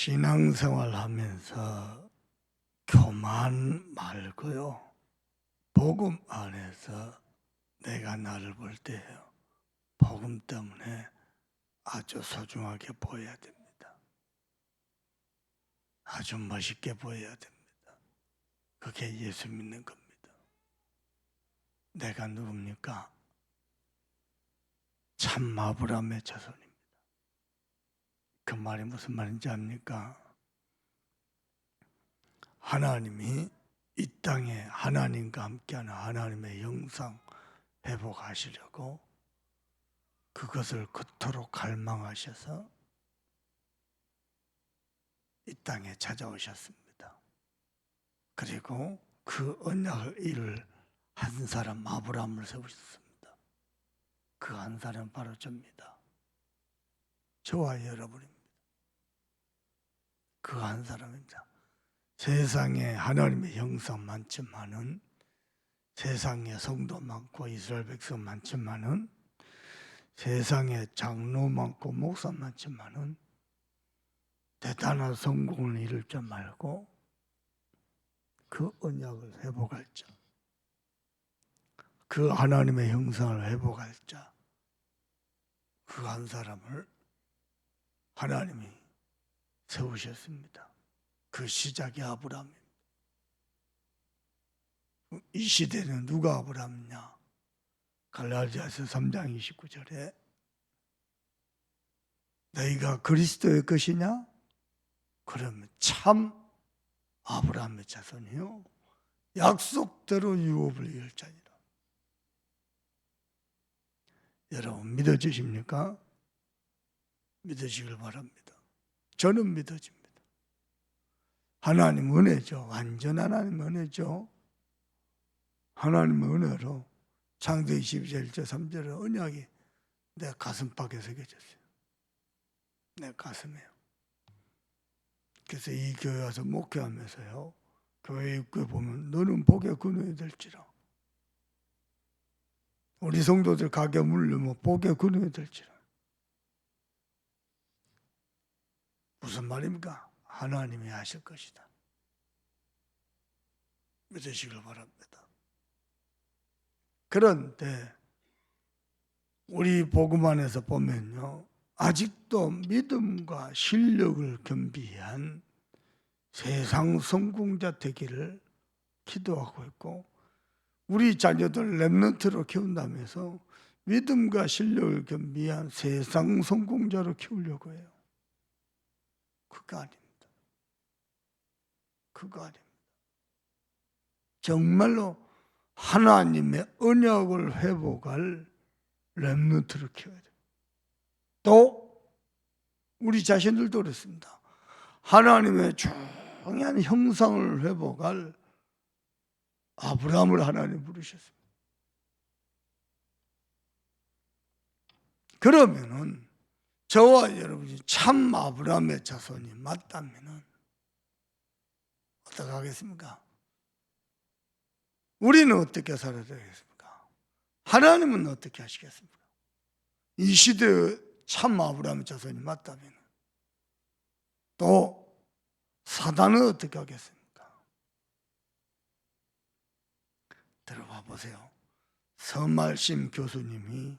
신앙생활 하면서 교만 말고요, 복음 안에서 내가 나를 볼 때요, 복음 때문에 아주 소중하게 보여야 됩니다. 아주 멋있게 보여야 됩니다. 그게 예수 믿는 겁니다. 내가 누굽니까? 참 아브라함의 자손입니다. 그 말이 무슨 말인지 압니까? 하나님이 이 땅에 하나님과 함께하는 하나님의 형상 회복하시려고 그것을 그토록 갈망하셔서 이 땅에 찾아오셨습니다. 그리고 그 언약을 이룰 한 사람 아브라함을 세우셨습니다. 그 한 사람 바로 저입니다. 저와 여러분입니다. 그 한 사람입니다. 세상에 하나님의 형상 많지만은, 세상에 성도 많고 이스라엘 백성 많지만은, 세상에 장로 많고 목사 많지만은 대단한 성공을 이룰 줄 말고 그 언약을 회복할 자, 그 하나님의 형상을 회복할 자, 그 한 사람을 하나님이 세우셨습니다. 그 시작이 아브라함입니다. 이 시대는 누가 아브라함이냐? 갈라디아서 3장 29절에 너희가 그리스도의 것이냐? 그러면 참 아브라함의 자손이요, 약속대로 유업을 이을 자니라. 여러분 믿어지십니까? 믿으시길 바랍니다. 저는 믿어집니다. 하나님 은혜죠. 완전 하나님 은혜죠. 하나님의 은혜로 창세기 12절 1절 3절의 언약이 내 가슴팍에 새겨졌어요. 내 가슴에요. 그래서 이 교회 와서 목회하면서요, 교회 입구에 보면 너는 복의 근원이 될지라. 우리 성도들 가게 물르면 복의 근원이 될지라. 무슨 말입니까? 하나님이 하실 것이다. 믿으시길 바랍니다. 그런데 우리 복음 안에서 보면요, 아직도 믿음과 실력을 겸비한 세상 성공자 되기를 기도하고 있고, 우리 자녀들 렘넌트로 키운다면서 믿음과 실력을 겸비한 세상 성공자로 키우려고 해요. 그거 아닙니다. 그거 아닙니다. 정말로 하나님의 언약을 회복할 렘넌트를 키워야 돼요. 또 우리 자신들도 그렇습니다. 하나님의 중요한 형상을 회복할 아브라함을 하나님 부르셨습니다. 그러면은 저와 여러분이 참 아브라함의 자손이 맞다면은 어떻게 하겠습니까? 우리는 어떻게 살아야 되겠습니까? 하나님은 어떻게 하시겠습니까? 이 시대의 참 아브라함의 자손이 맞다면 또 사단은 어떻게 하겠습니까? 들어봐 보세요. 서말심 교수님이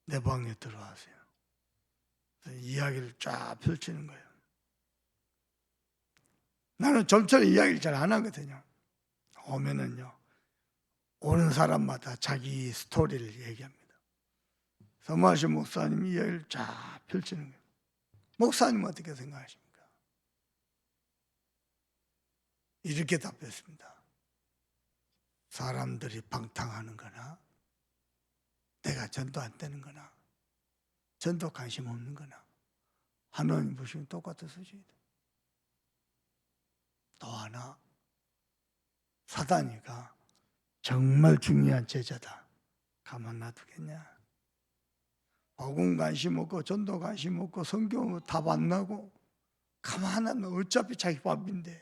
내 방에 들어와세요. 이야기를 쫙 펼치는 거예요. 나는 좀처럼 이야기를 잘 안 하거든요. 오면은요, 오는 사람마다 자기 스토리를 얘기합니다. 서말심 목사님 이야기를 쫙 펼치는 거예요. 목사님 어떻게 생각하십니까? 이렇게 답했습니다. 사람들이 방탕하는 거나 내가 전도 안 되는 거나 전도 관심 없는 거나 하나님 보시면 똑같은 수준이다. 또 하나, 사단이가 정말 중요한 제자다. 가만 놔두겠냐? 복음 관심 없고 전도 관심 없고 성경 답 안 나고 가만 안 놔. 어차피 자기 밥인데.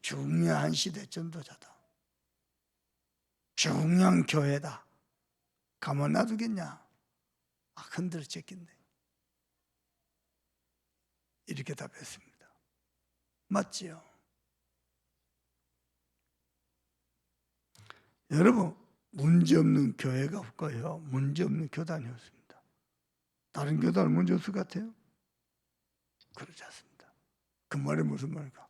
중요한 시대 전도자다. 중요한 교회다. 가만 놔두겠냐? 흔들어 쨌겠네. 이렇게 답했습니다. 맞지요? 여러분, 문제없는 교회가 없고요, 문제없는 교단이 없습니다. 다른 교단은 문제 없을 것 같아요? 그렇지 않습니다. 그 말이 무슨 말일까?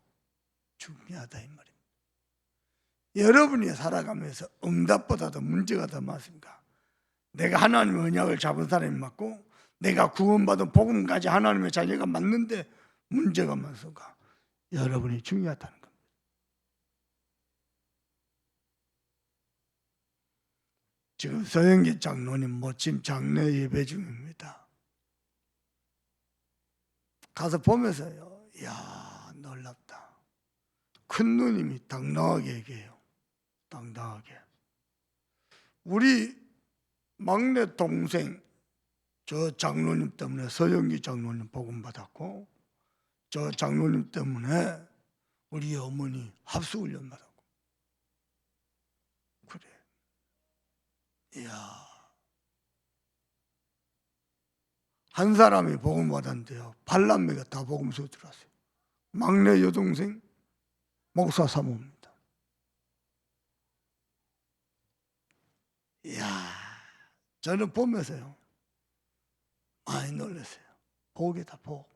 중요하다 이 말입니다. 여러분이 살아가면서 응답보다도 문제가 더 많습니까? 내가 하나님의 언약을 잡은 사람이 맞고 내가 구원받은 복음까지 하나님의 자녀가 맞는데 문제가 많습니까? 여러분이 중요하다는 겁니다. 지금 서영기 장로님 멋진 장례 예배 중입니다. 가서 보면서요, 이야 놀랍다. 큰 누님이 당당하게 얘기해요. 당당하게. 우리 막내 동생 저 장로님 때문에 서영기 장로님 복음 받았고, 저 장로님 때문에 우리 어머니 합수훈련 받았고. 그래. 이야. 한 사람이 복음 받았는데요, 발남매가 다 복음서 들어왔어요. 막내 여동생 목사 사모입니다. 이야, 저는 보면서요 많이 놀랐어요. 복이다 복.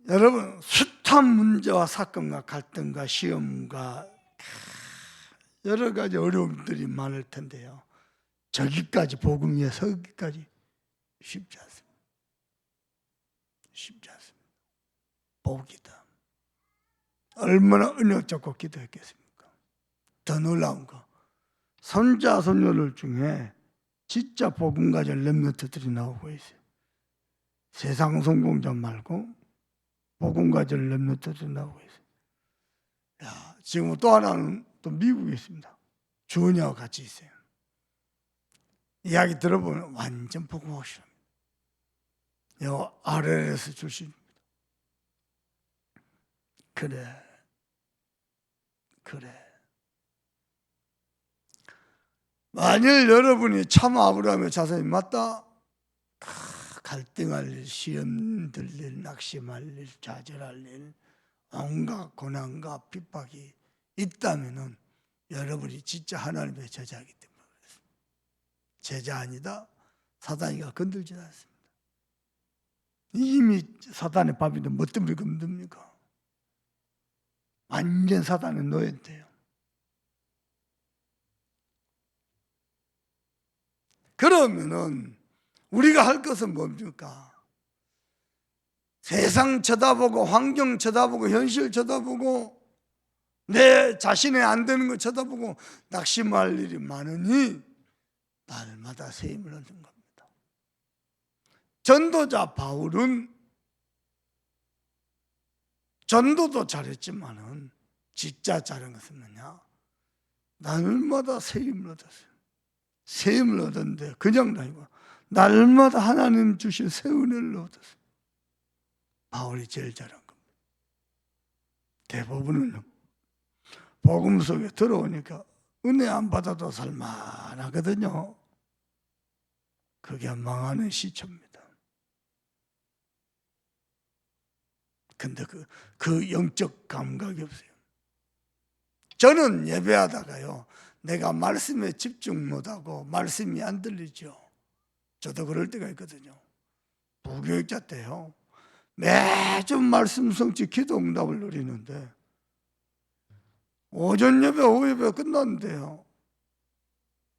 여러분, 숱한 문제와 사건과 갈등과 시험과 여러 가지 어려움들이 많을 텐데요, 저기까지 복음 위에 서기까지 쉽지 않습니다. 쉽지 않습니다. 복이다. 얼마나 은혜 잡고 기도했겠습니까? 더 놀라운 거, 손자 손녀들 중에 진짜 복음 가진 렘넌트들이 나오고 있어요. 세상 성공자 말고 복음 가진 렘넌트들이 나오고 있어요. 야, 지금 또 하나는 또 미국에 있습니다. 주은이하고 같이 있어요. 이야기 들어보면 완전 복음 확실합니다. 요 RLS 출신입니다. 그래. 만일 여러분이 참 아브라함의 자손이 맞다, 갈등할 일, 시험 들릴, 낙심할 일, 좌절할 일, 온갖 고난과 핍박이 있다면은 여러분이 진짜 하나님의 제자이기 때문에 그렇습니다. 제자 아니다, 사단이가 건들지 않습니다. 이미 사단의 밥인데 뭐 때문에 건듭니까? 완전 사단의 노예인데요. 그러면은 우리가 할 것은 뭡니까? 세상 쳐다보고 환경 쳐다보고 현실 쳐다보고 내 자신의 안 되는 거 쳐다보고 낙심할 일이 많으니 날마다 새 힘을 얻는 겁니다. 전도자 바울은 전도도 잘했지만은 진짜 잘한 것은 뭐냐? 날마다 새 힘을 얻었어요. 새 힘을 얻었는데 그냥 아니고 날마다 하나님 주신 새 은혜를 얻었어요. 바울이 제일 잘한 겁니다. 대부분은 복음 속에 들어오니까 은혜 안 받아도 살만하거든요. 그게 망하는 시초입니다. 근데 그 영적 감각이 없어요. 저는 예배하다가요, 내가 말씀에 집중 못하고 말씀이 안 들리죠. 저도 그럴 때가 있거든요. 부교육자 때요, 매주 말씀 성취 기도 응답을 누리는데 오전 예배, 오후 예배 끝났는데요,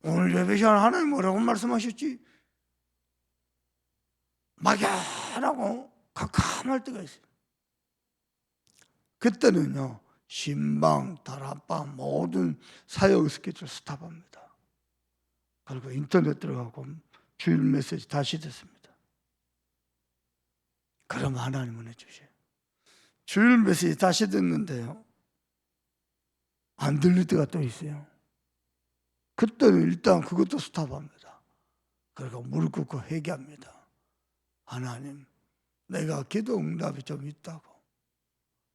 오늘 예배 시간 하나님 뭐라고 말씀하셨지? 막연하고 캄캄할 때가 있어요. 그때는요, 신방, 다락방 모든 사역 스케줄 스탑합니다. 그리고 인터넷 들어가고 주일 메시지 다시 듣습니다. 그럼 하나님은 해주셔요. 주일 메시지 다시 듣는데요, 안 들릴 때가 또 있어요. 그때는 일단 그것도 스탑합니다. 그리고 무릎 꿇고 회개합니다. 하나님, 내가 기도 응답이 좀 있다고,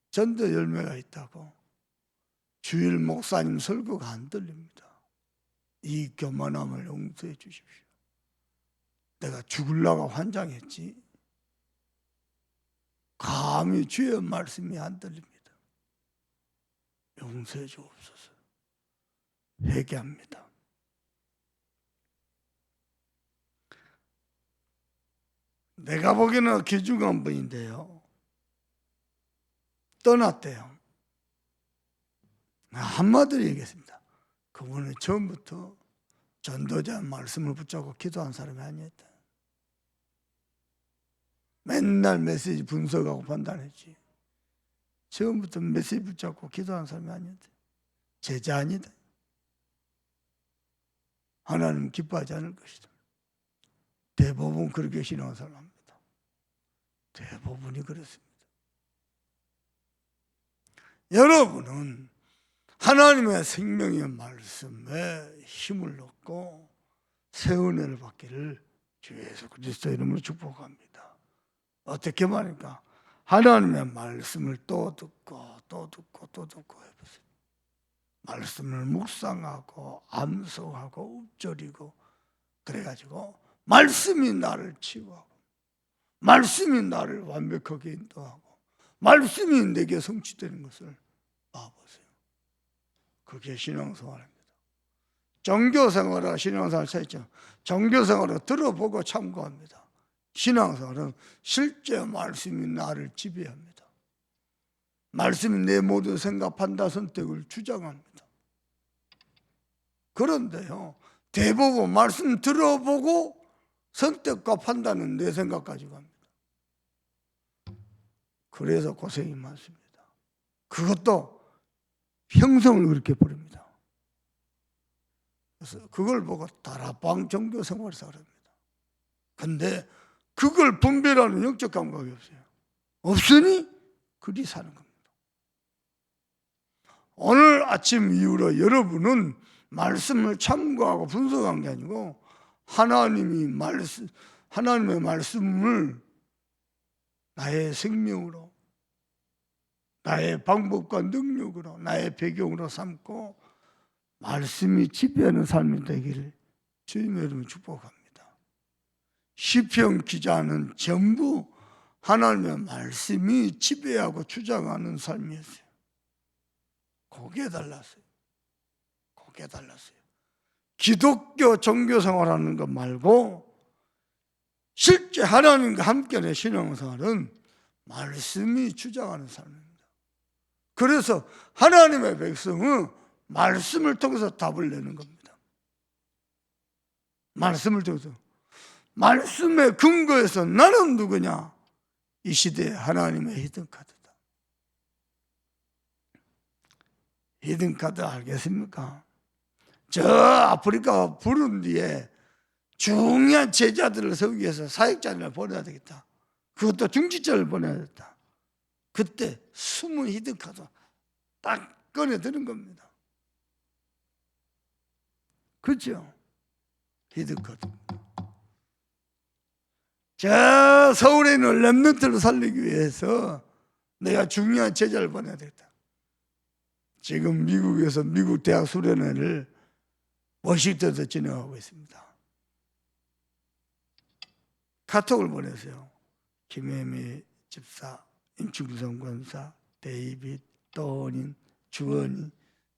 전도 열매가 있다고, 주일 목사님 설교가 안 들립니다. 이 교만함을 용서해 주십시오. 내가 죽을라고 환장했지. 감히 주의 말씀이 안 들립니다. 용서해 주옵소서. 회개합니다. 내가 보기에는 귀중한 분인데요. 떠났대요. 한마디로 얘기했습니다. 그분은 처음부터 전도자 말씀을 붙잡고 기도한 사람이 아니었다. 맨날 메시지 분석하고 판단했지. 처음부터 메시지 붙잡고 기도한 사람이 아니었다. 제자 아니다. 하나님 기뻐하지 않을 것이다. 대부분 그렇게 신앙생활 합니다. 대부분이 그렇습니다. 여러분은 하나님의 생명의 말씀에 힘을 얻고 새 은혜를 받기를 주 예수 그리스도 이름으로 축복합니다. 어떻게 말입니까? 하나님의 말씀을 또 듣고 또 듣고 또 듣고 해보세요. 말씀을 묵상하고 암송하고 읊조리고 그래가지고 말씀이 나를 치유하고 말씀이 나를 완벽하게 인도하고 말씀이 내게 성취되는 것을 봐보세요. 그게 신앙생활입니다. 종교생활과 신앙생활 차이죠. 종교생활은 들어보고 참고합니다. 신앙생활은 실제 말씀이 나를 지배합니다. 말씀이 내 모든 생각, 판단, 선택을 주장합니다. 그런데요, 대부분 말씀 들어보고 선택과 판단은 내 생각 가지고 합니다. 그래서 고생이 많습니다. 그것도 형성을 그렇게 부릅니다. 그래서 그걸 보고 다락방 종교 생활을 살아갑니다. 근데 그걸 분별하는 영적 감각이 없어요. 없으니 그리 사는 겁니다. 오늘 아침 이후로 여러분은 말씀을 참고하고 분석한 게 아니고 하나님의 말씀을 나의 생명으로, 나의 방법과 능력으로, 나의 배경으로 삼고 말씀이 지배하는 삶이 되기를 주님의 이름으로 축복합니다. 시편 기자는 전부 하나님의 말씀이 지배하고 주장하는 삶이었어요. 그게 달랐어요. 그게 달랐어요. 기독교 종교 생활하는 것 말고 실제 하나님과 함께하는 신앙생활은 말씀이 주장하는 삶입니다. 그래서 하나님의 백성은 말씀을 통해서 답을 내는 겁니다. 말씀을 통해서. 말씀의 근거에서 나는 누구냐? 이 시대에 하나님의 히든카드다. 히든카드 알겠습니까? 저 아프리카 부룬디에 중요한 제자들을 세우기 위해서 사역자를 보내야 되겠다. 그것도 중지자를 보내야 되겠다. 그때 숨은 히든카드 딱 꺼내드는 겁니다. 그렇죠? 히든카드. 저 서울에 있는 렘넌트를 살리기 위해서 내가 중요한 제자를 보내야 되겠다. 지금 미국에서 미국 대학 수련회를 워싱턴에서 진행하고 있습니다. 카톡을 보내세요. 김혜미 집사, 임충성 권사, 데이빗, 또닌, 주원이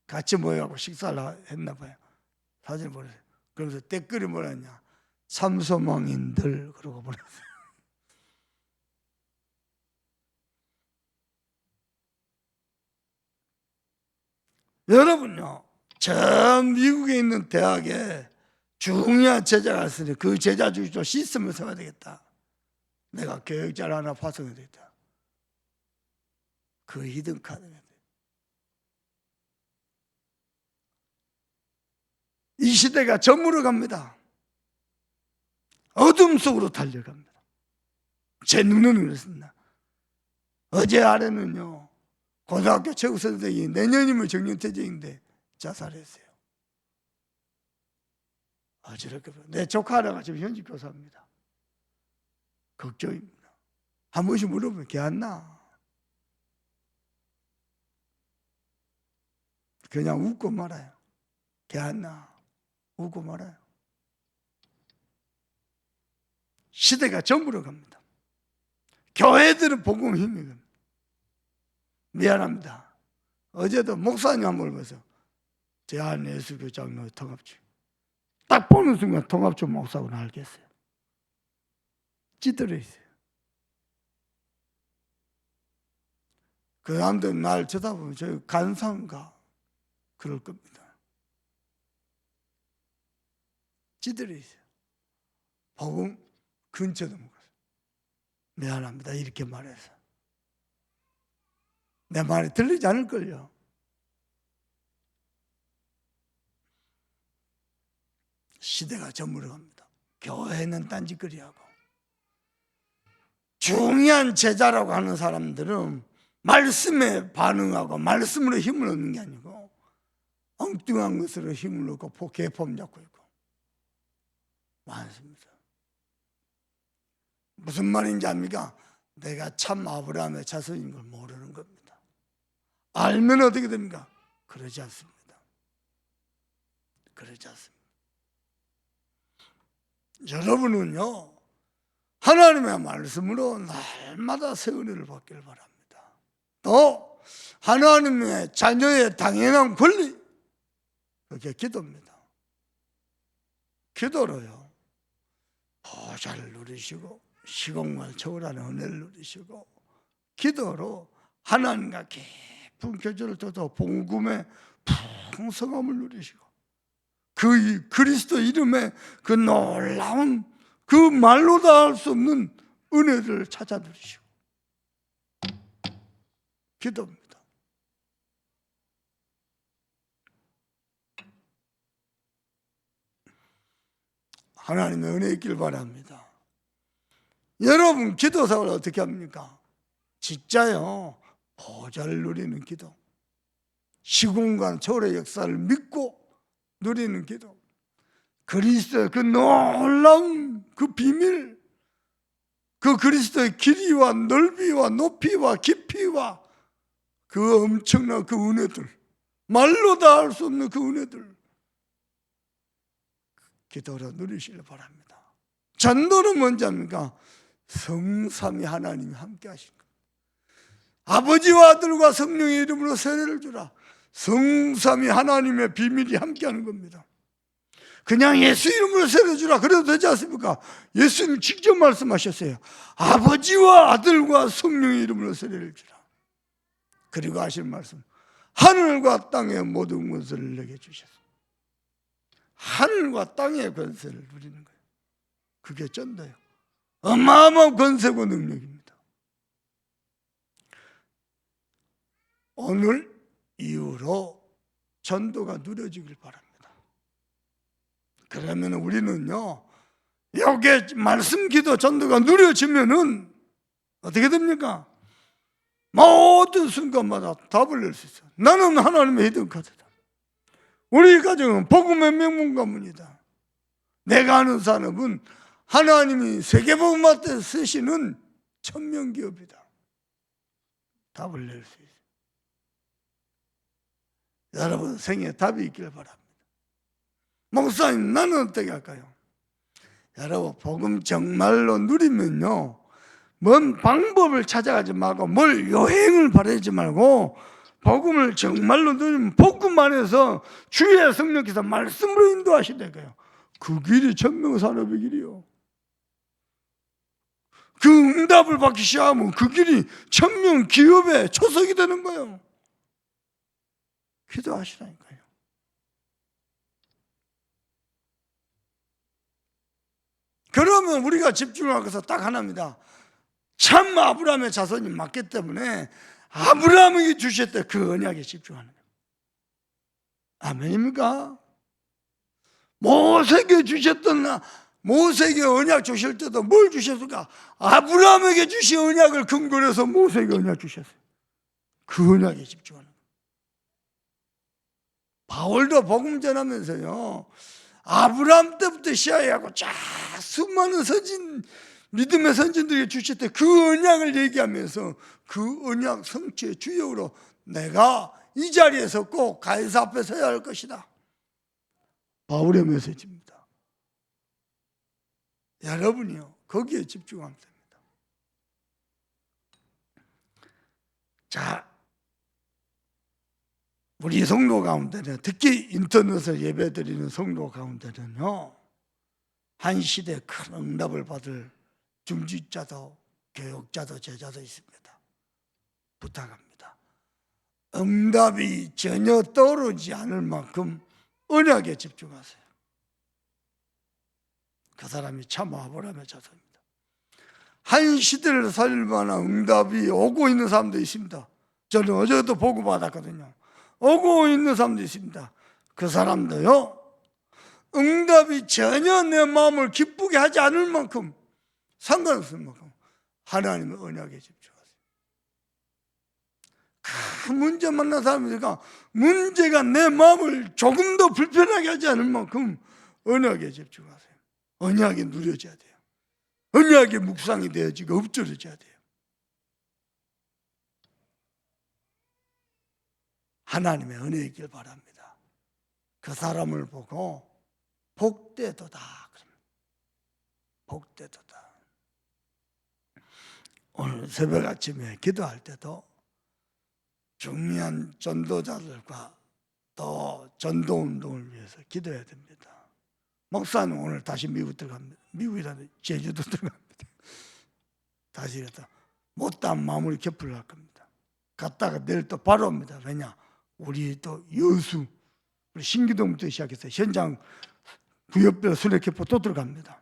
같이 모여서 식사를 했나 봐요. 사진을 보내세요. 그러면서 댓글이 뭐랬냐? 참소망인들 그러고 보냈어요. 여러분요, 저 미국에 있는 대학에 중요한 제자가 있으니 그 제자 중심으로 시스템을 세워야 되겠다. 내가 교육자를 하나 파송해야 되겠다. 그 히든카드가 돼요. 이 시대가 저물어 갑니다. 어둠 속으로 달려갑니다. 제 눈은 그렇습니다. 어제 아래는요, 고등학교 최고 선생이 내년이면 정년퇴직인데 자살했어요. 어지럽게. 내 조카 하나가 지금 현직 교사입니다. 걱정입니다. 한 번씩 물어보면 걔 안 나. 그냥 웃고 말아요. 걔 안 나. 웃고 말아요. 시대가 저물어 갑니다. 교회들은 복음 힘이 갑니다. 미안합니다. 어제도 목사님 한 번 봐서 대한예수교 장로 통합주 딱 보는 순간 통합주 목사고 알겠어요. 찌들어 있어요. 그 사람들 날 쳐다보면 저 간사인가 그럴 겁니다. 찌들어 있어요. 복음 근처도 못 가서 미안합니다. 이렇게 말해서 내 말이 들리지 않을걸요. 시대가 저물어갑니다. 교회는 딴짓거리하고 중요한 제자라고 하는 사람들은 말씀에 반응하고 말씀으로 힘을 얻는 게 아니고 엉뚱한 것으로 힘을 얻고 개폼 잡고 있고 많습니다. 무슨 말인지 압니까? 내가 참 아브라함의 자손인 걸 모르는 겁니다. 알면 어떻게 됩니까? 그러지 않습니다. 그러지 않습니다. 여러분은요, 하나님의 말씀으로 날마다 새 은혜를 받기를 바랍니다. 또 하나님의 자녀의 당연한 권리, 그게 기도입니다. 기도로요 보좌를 누리시고 시공간을 초월하는 은혜를 누리시고 기도로 하나님과 깊은 교제를 둬도 복음의 풍성함을 누리시고 그 그리스도 이름의 그 놀라운 그 말로 다 할 수 없는 은혜를 찾아 누리시고 기도입니다. 하나님의 은혜 있길 바랍니다. 여러분 기도 생활을 어떻게 합니까? 진짜요 보좌를 누리는 기도, 시공간 초월의 역사를 믿고 누리는 기도, 그리스도의 그 놀라운 그 비밀, 그 그리스도의 길이와 넓이와 높이와 깊이와 그 엄청난 그 은혜들, 말로 다 할 수 없는 그 은혜들 기도로 누리시길 바랍니다. 전도는 뭔지 압니까? 성삼위 하나님이 함께 하신 겁니다. 아버지와 아들과 성령의 이름으로 세례를 주라. 성삼위 하나님의 비밀이 함께하는 겁니다. 그냥 예수 이름으로 세례 주라 그래도 되지 않습니까? 예수님 직접 말씀하셨어요. 아버지와 아들과 성령의 이름으로 세례를 주라. 그리고 하신 말씀, 하늘과 땅의 모든 권세를 내게 주셨습니다. 하늘과 땅의 권세를 누리는 거예요. 그게 전도예요. 어마어마한 권세고 능력입니다. 오늘 이후로 전도가 누려지길 바랍니다. 그러면 우리는요, 여기에 말씀 기도 전도가 누려지면은 어떻게 됩니까? 모든 순간마다 답을 낼 수 있어요. 나는 하나님의 히든 카드다. 우리 가정은 복음의 명문가문이다. 내가 하는 산업은 하나님이 세계복음화때 쓰시는 천명기업이다. 답을 낼 수 있어요. 여러분 생에 답이 있기를 바랍니다. 목사님 나는 어떻게 할까요? 여러분 복음 정말로 누리면요, 뭔 방법을 찾아가지 말고 뭘 요행을 바라지 말고 복음을 정말로 누리면 복음 안에서 주의 성령께서 말씀으로 인도하시다니까요. 그 길이 천명산업의 길이요. 그 응답을 받기 시작하면 그 길이 천명 기업의 초석이 되는 거예요. 기도하시라니까요. 그러면 우리가 집중할 것은 딱 하나입니다. 참 아브라함의 자손이 맞기 때문에 아브라함에게 주셨던 그 언약에 집중하는 거예요. 아멘입니까? 모세에게 주셨던, 모세에게 언약 주실 때도 뭘 주셨을까? 아브라함에게 주신 언약을 근거로 해서 모세에게 언약 주셨어요. 그 언약에 집중하는 거예요. 바울도 복음 전하면서요, 아브라함 때부터 시작해갖고 쫙 수많은 선진, 믿음의 선진들에게 주셨던 그 언약을 얘기하면서 그 언약 성취의 주역으로 내가 이 자리에서 꼭 가이사 앞에 서야 할 것이다. 바울의 메시지입니다. 여러분이요, 거기에 집중하면 됩니다. 자, 우리 성도 가운데는, 특히 인터넷에서 예배드리는 성도 가운데는요, 한 시대에 큰 응답을 받을 중직자도 교육자도 제자도 있습니다. 부탁합니다. 응답이 전혀 떠오르지 않을 만큼 언약에 집중하세요. 그 사람이 참 아브라함의 자손입니다. 한 시대를 살릴 만한 응답이 오고 있는 사람도 있습니다. 저는 어제도 보고받았거든요. 오고 있는 사람도 있습니다. 그 사람도요, 응답이 전혀 내 마음을 기쁘게 하지 않을 만큼, 상관없을 만큼 하나님의 언약에 집중하세요. 큰 문제 만난 사람이니까 문제가 내 마음을 조금 더 불편하게 하지 않을 만큼 언약에 집중하세요. 언약이 누려져야 돼요. 언약의 묵상이 되어지고 엎드려져야 돼요. 하나님의 은혜에 있길 바랍니다. 그 사람을 보고 복되도다. 복되도다. 오늘 새벽 아침에 기도할 때도 중요한 전도자들과 또 전도운동을 위해서 기도해야 됩니다. 목사는 오늘 다시 미국 들어갑니다. 미국이라는 제주도 들어갑니다. 다시 이랬다. 못다한 마무리 격풀을 할 겁니다. 갔다가 내일 또 바로 옵니다. 왜냐? 우리 또 여수, 우리 신기동부터 시작해서 현장 구역별 순회격포 또 들어갑니다.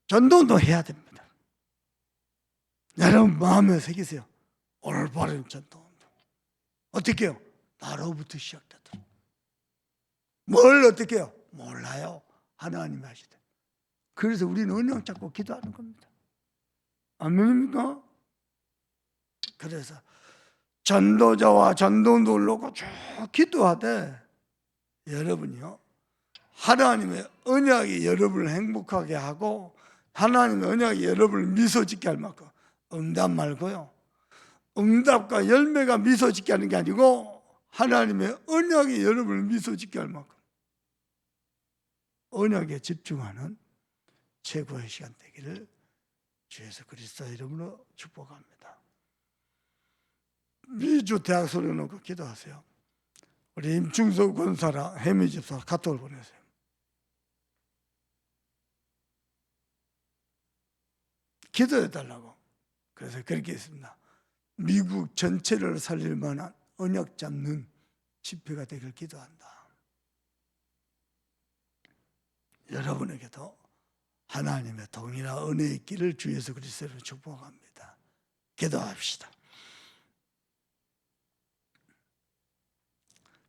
전도운동 해야 됩니다. 여러분 마음에 새기세요. 올바른 전도운동. 어떻게 해요? 나로부터 시작되도록. 뭘 어떻게 해요? 몰라요. 하나님이 하시대. 그래서 우리는 언약 잡고 기도하는 겁니다. 아멘입니까? 그래서 전도자와 전도운동을 놓고 쭉 기도하되 여러분이요, 하나님의 언약이 여러분을 행복하게 하고 하나님의 언약이 여러분을 미소짓게 할 만큼, 응답 말고요, 응답과 열매가 미소짓게 하는 게 아니고 하나님의 언약이 여러분을 미소짓게 할 만큼 언약에 집중하는 최고의 시간 되기를 주 예수 그리스도 이름으로 축복합니다. 미주 대학 소리 놓고 기도하세요. 우리 임충석 권사라 해미 집사 카톡을 보내세요. 기도해 달라고. 그래서 그렇게 했습니다. 미국 전체를 살릴 만한 언약 잡는 집회가 되길 기도한다. 여러분에게도 하나님의 동일한 은혜의 길을 주 예수 그리스도로 축복합니다. 기도합시다.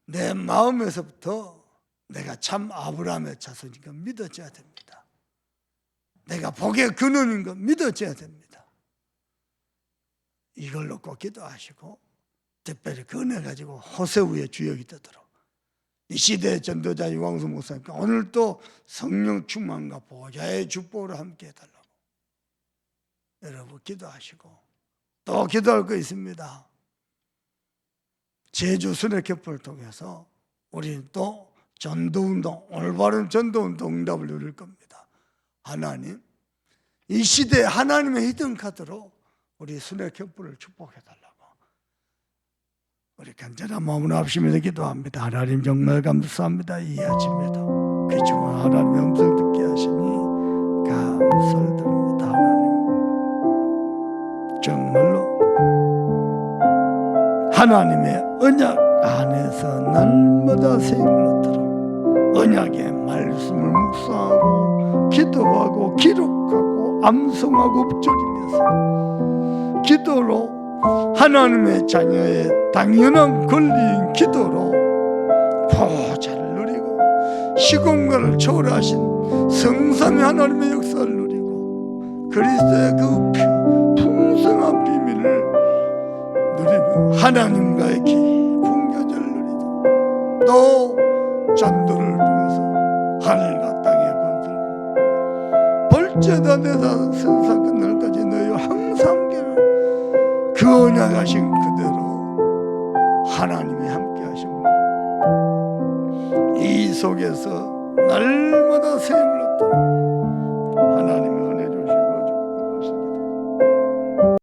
내 마음에서부터 내가 참 아브라함의 자손인 걸 믿어져야 됩니다. 내가 복의 근원인 걸 믿어져야 됩니다. 이걸로 꼭 기도하시고 특별히 그 은혜 가지고 호세우의 주역이 되도록 이 시대의 전도자 유광수 목사님께 오늘 또 성령 충만과 보좌의 축복으로 함께 해달라고 여러분 기도하시고, 또 기도할 거 있습니다. 제주 순회격포를 통해서 우리는 또 전도운동, 올바른 전도운동 응답을 누릴 겁니다. 하나님, 이 시대에 하나님의 히든카드로 우리 순회격포를 축복해달라고 우리 간절한 마음으로 합심해서 기도합니다. 하나님 정말 감사합니다. 이 아침에도 귀중한 하나님의 음성 듣게 하시니 감사드립니다. 하나님 정말로 하나님의 언약 안에서 날마다 세임을 얻도록 언약의 말씀을 묵상하고 기도하고 기록하고 암송하고 엎드리면서 기도로 하나님의 자녀의 당연한 권리인 기도로 보좌를 누리고 시공간을 초월하신 성삼위 하나님의 역사를 누리고 그리스도의 그 풍성한 비밀을 누리는 하나님과의 깊은 교제를 누리고 또 전도를 통해서 하늘과 땅의 권세를 벌제단에서 생사 끝날까지 너희와 항상 함께를 그 언약하신 그대로 하나님이 함께 하심을 이 속에서 날마다 새